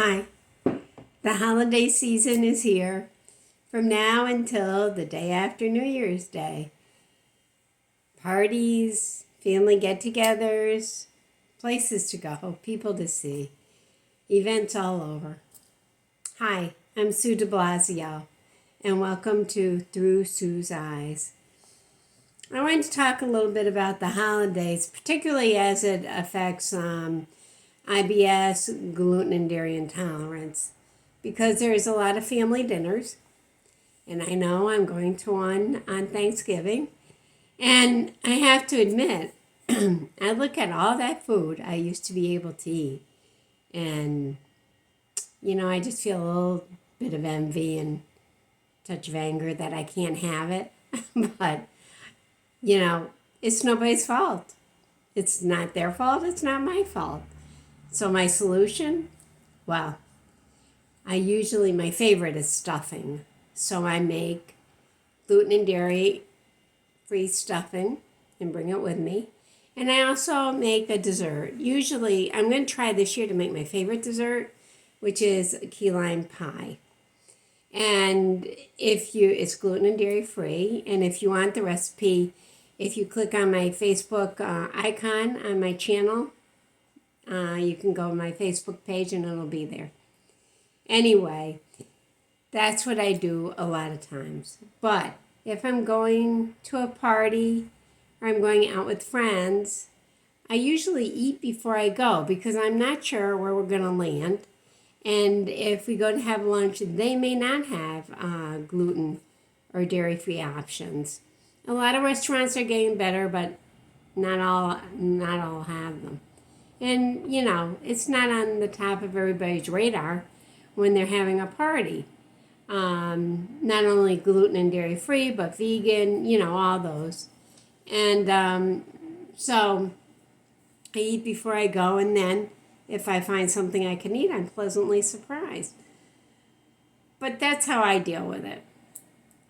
Hi, the holiday season is here from now until the day after New Year's Day. Parties, family get togethers, places to go, people to see, events all over. Hi, I'm Sue de Blasio, and welcome to Through Sue's Eyes. I wanted to talk a little bit about the holidays, particularly as it affects IBS, gluten and dairy intolerance, because there's a lot of family dinners, and I know I'm going to one on Thanksgiving, and I have to admit, I look at all that food I used to be able to eat, and I just feel a little bit of envy and touch of anger that I can't have it, but it's nobody's fault. It's not their fault, it's not my fault. So my solution, well, my favorite is stuffing. So I make gluten and dairy free stuffing and bring it with me. And I also make a dessert. Usually, I'm going to try this year to make my favorite dessert, which is a key lime pie. And it's gluten and dairy free. And if you want the recipe, if you click on my Facebook icon on my channel, you can go to my Facebook page and it'll be there. Anyway, that's what I do a lot of times. But if I'm going to a party or I'm going out with friends, I usually eat before I go because I'm not sure where we're going to land. And if we go to have lunch, they may not have gluten or dairy-free options. A lot of restaurants are getting better, but not all have them. And, it's not on the top of everybody's radar when they're having a party. Not only gluten and dairy free, but vegan, all those. And so I eat before I go, and then if I find something I can eat, I'm pleasantly surprised. But that's how I deal with it.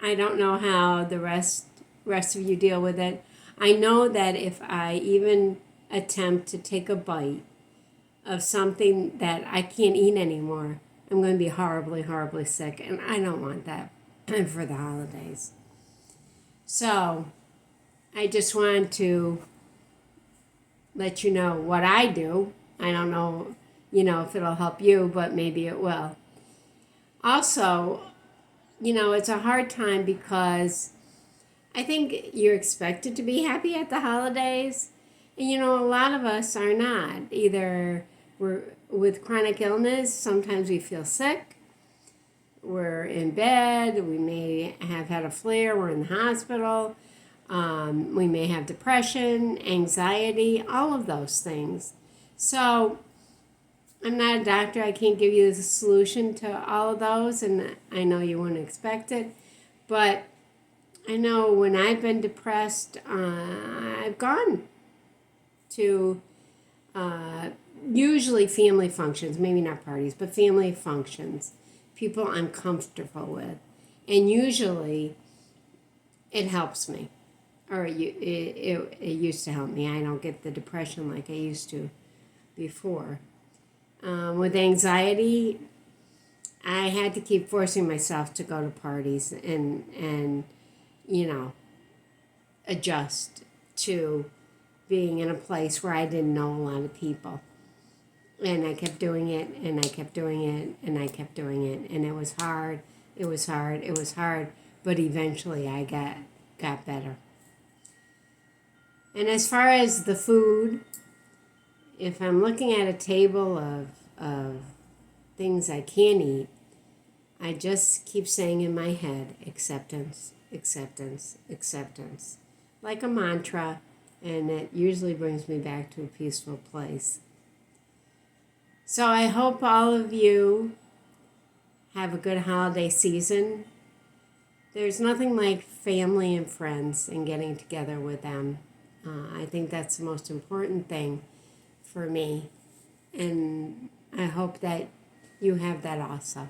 I don't know how the rest of you deal with it. I know that if I even attempt to take a bite of something that I can't eat anymore, I'm going to be horribly, horribly sick, and I don't want that for the holidays. So I just wanted to let you know what I do. I don't know, if it'll help you, but maybe it will. Also, it's a hard time because I think you're expected to be happy at the holidays. And, a lot of us are not. Either we're with chronic illness, sometimes we feel sick. We're in bed. We may have had a flare. We're in the hospital. We may have depression, anxiety, all of those things. So I'm not a doctor. I can't give you the solution to all of those, and I know you wouldn't expect it. But I know when I've been depressed, I've gone to usually family functions, maybe not parties, but family functions, people I'm comfortable with. And usually it helps me, or it used to help me. I don't get the depression like I used to before. With anxiety, I had to keep forcing myself to go to parties and adjust to being in a place where I didn't know a lot of people. And I kept doing it, and I kept doing it, and I kept doing it. And it was hard, but eventually I got better. And as far as the food, if I'm looking at a table of things I can't eat, I just keep saying in my head, acceptance, acceptance, acceptance, like a mantra, and it usually brings me back to a peaceful place. So I hope all of you have a good holiday season. There's nothing like family and friends and getting together with them. I think that's the most important thing for me, and I hope that you have that also.